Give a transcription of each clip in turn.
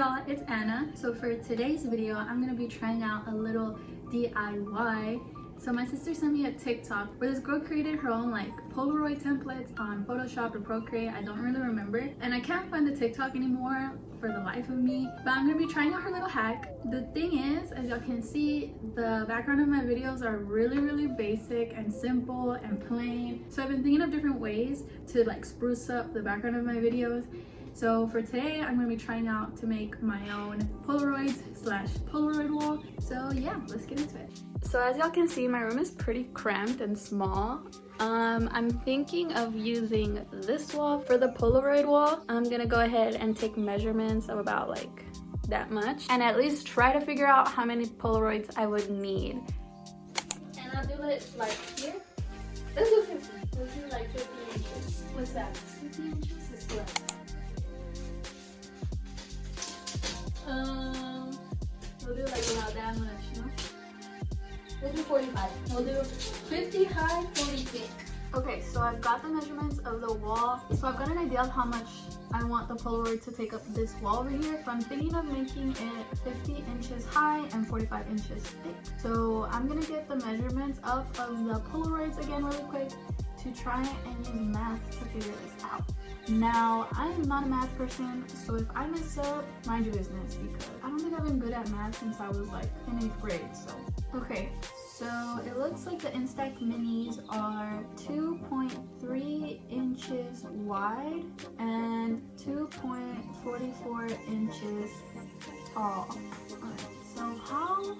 y'all, it's Anna. So for today's video, I'm gonna be trying out a little DIY. So my sister sent me a TikTok where this girl created her own like Polaroid templates on Photoshop or Procreate. I don't really remember, and I can't find the TikTok anymore for the life of me, but I'm gonna be trying out her little hack. The thing is, as y'all can see, the background of my videos are really basic and simple and plain. So I've been thinking of different ways to like spruce up the background of my videos. So for today, I'm gonna be trying out to make my own Polaroid wall. So yeah, let's get into it. So as y'all can see, my room is pretty cramped and small. I'm thinking of using this wall for the Polaroid wall. I'm gonna go ahead and take measurements of about like that much and at least try to figure out how many Polaroids I would need. And I'll do it like here. Let's do 50. Let's do like 50 inches. What's that? 50 inches is what? We'll do like about that much, no? We'll do 45. We'll do 50 high, 40 thick. Okay, so I've got the measurements of the wall. So I've got an idea of how much I want the Polaroid to take up this wall over here. So I'm thinking of making it 50 inches high and 45 inches thick. So I'm gonna get the measurements up of the Polaroids again really quick to try and use math to figure this out. Now, I'm not a math person, so if I mess up, mind your business, because I don't think I've been good at math since I was like in 8th grade, so. Okay, so it looks like the Instax minis are 2.3 inches wide and 2.44 inches tall. Okay, so how?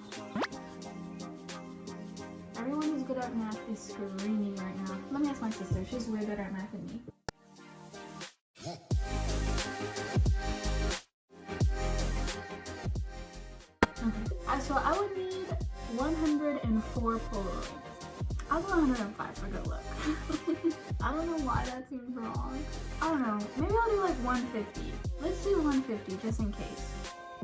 Everyone who's good at math is screaming right now. Let me ask my sister, she's way better at math than me. Okay, so I would need 104 Polaroids. I'll do 105 for good luck. I don't know why that seems wrong. I don't know, maybe I'll do like 150. Let's do 150 just in case.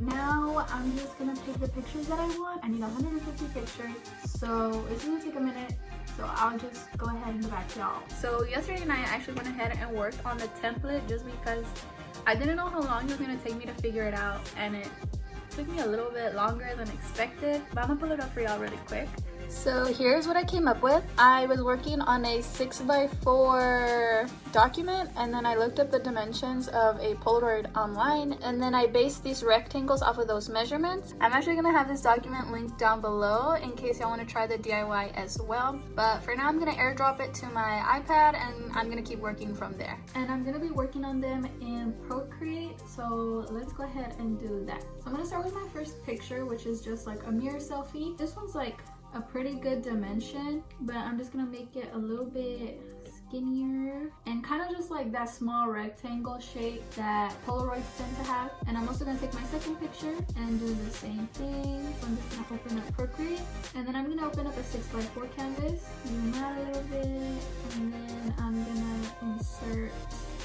Now I'm just gonna pick the pictures that I want. I need 150 pictures, so it's gonna take a minute. So I'll just go ahead and go back to y'all. So yesterday night I actually went ahead and worked on the template just because I didn't know how long it was gonna take me to figure it out, and it took me a little bit longer than expected, but I'm gonna pull it up for y'all really quick. So here's what I came up with. I was working on a 6x4 document, and then I looked up the dimensions of a Polaroid online, and then I based these rectangles off of those measurements. I'm actually gonna have this document linked down below in case y'all wanna try the DIY as well. But for now, I'm gonna airdrop it to my iPad, and I'm gonna keep working from there. And I'm gonna be working on them in Procreate, so let's go ahead and do that. So I'm gonna start with my first picture, which is just like a mirror selfie. This one's like a pretty good dimension, but I'm just gonna make it a little bit skinnier and kind of just like that small rectangle shape that Polaroids tend to have. And I'm also gonna take my second picture and do the same thing. So I'm just gonna open up Procreate, and then I'm gonna open up a 6x4 canvas, zoom out a little bit, and then I'm gonna insert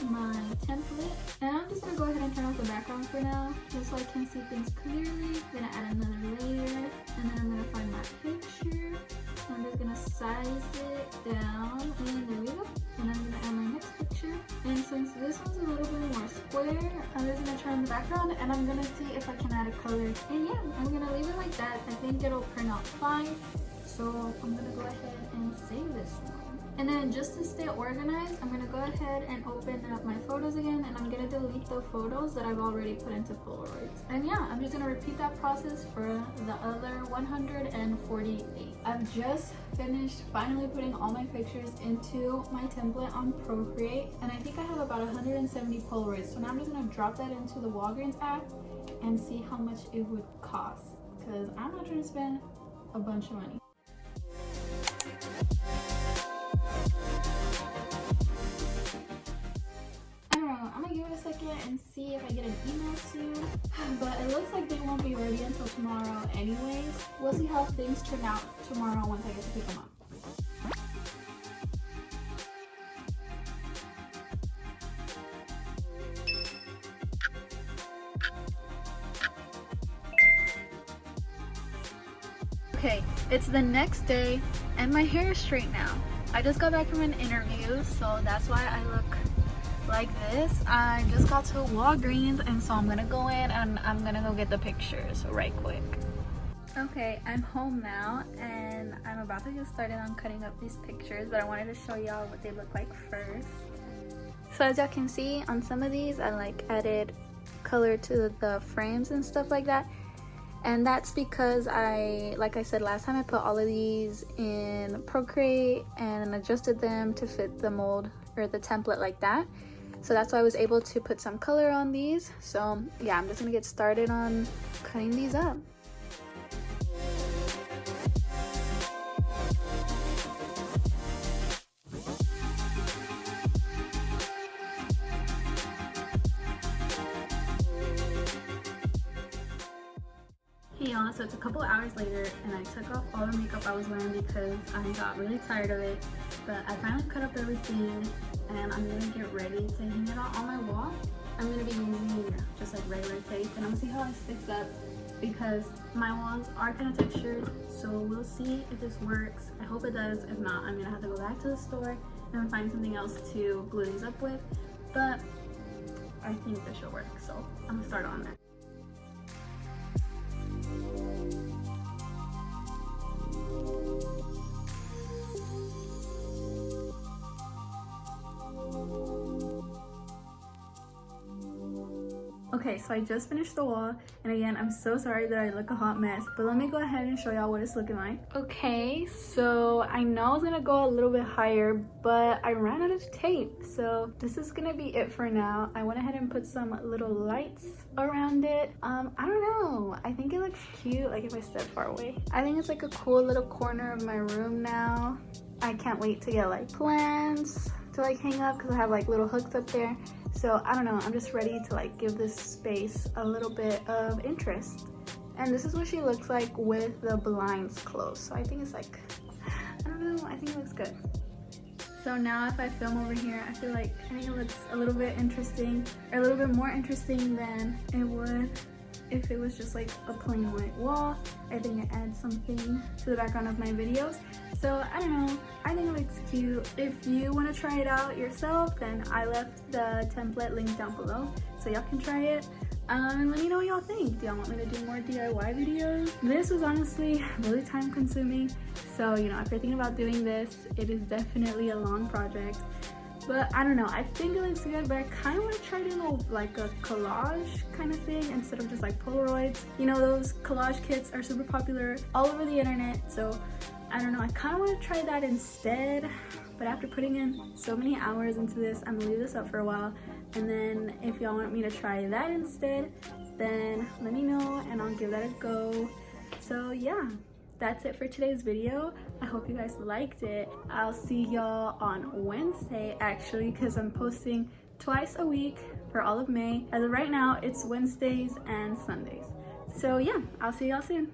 my template, and I'm just gonna go ahead and turn off the background for now just so I can see things clearly. I'm gonna add another layer, and then I'm gonna find my picture. I'm just gonna size it down, and there we go. And I'm gonna add my next picture, and since this one's a little bit more square, I'm just gonna turn the background, and I'm gonna see if I can add a color. And yeah, I'm gonna leave it like that. I think it'll print out fine, so I'm gonna go ahead and save this one. And then just to stay organized, I'm gonna go ahead and open up my photos again, and I'm gonna delete the photos that I've already put into Polaroids. And yeah, I'm just gonna repeat that process for the other 148. I've just finished finally putting all my pictures into my template on Procreate, and I think I have about 170 Polaroids. So now I'm just gonna drop that into the Walgreens app and see how much it would cost, because I'm not trying to spend a bunch of money. I'm gonna give it a second and see if I get an email soon, but it looks like they won't be ready until tomorrow anyways. We'll see how things turn out tomorrow once I get to pick them up. Okay, it's the next day and my hair is straight now. I just got back from an interview, so that's why I look like this. I just got to Walgreens, and so I'm gonna go in and I'm gonna go get the pictures right quick. Okay, I'm home now and I'm about to get started on cutting up these pictures, but I wanted to show y'all what they look like first. So as y'all can see, on some of these I like added color to the frames and stuff like that, and that's because like I said last time, I put all of these in Procreate and adjusted them to fit the mold or the template like that. So that's why I was able to put some color on these. So yeah, I'm just gonna get started on cutting these up. Hey y'all, so it's a couple hours later and I took off all the makeup I was wearing because I got really tired of it. But I finally cut up everything and I'm gonna get ready to hang it out on my wall. I'm gonna be using just like regular tape and I'm gonna see how it sticks up because my walls are kind of textured, so we'll see if this works. I hope it does. If not, I'm gonna have to go back to the store and find something else to glue these up with, but I think this should work, so I'm gonna start on that. Okay, so I just finished the wall, and again, I'm so sorry that I look a hot mess, but let me go ahead and show y'all what it's looking like. Okay, so I know I was gonna go a little bit higher, but I ran out of tape, so this is gonna be it for now. I went ahead and put some little lights around it. I don't know, I think it looks cute, like if I step far away. I think it's like a cool little corner of my room now. I can't wait to get like plants to like hang up because I have like little hooks up there. So I don't know, I'm just ready to like give this space a little bit of interest. And this is what she looks like with the blinds closed. So I think it's like, I don't know, I think it looks good. So now if I film over here, I think it looks a little bit interesting, or a little bit more interesting than it would if it was just like a plain white wall. I think it adds something to the background of my videos. So I don't know, I think it looks cute. If you want to try it out yourself, then I left the template link down below so y'all can try it. And let me know what y'all think. Do y'all want me to do more DIY videos? This was honestly really time consuming. So, you know, if you're thinking about doing this, it is definitely a long project. But I don't know, I think it looks good, but I kind of want to try doing like a collage kind of thing instead of just like Polaroids. You know, those collage kits are super popular all over the internet, so I don't know, I kind of want to try that instead. But after putting in so many hours into this, I'm gonna leave this up for a while, and then if y'all want me to try that instead, then let me know and I'll give that a go. So yeah, that's it for today's video. I hope you guys liked it. I'll see y'all on Wednesday actually, because I'm posting twice a week for all of May. As of right now, it's Wednesdays and Sundays. So yeah, I'll see y'all soon.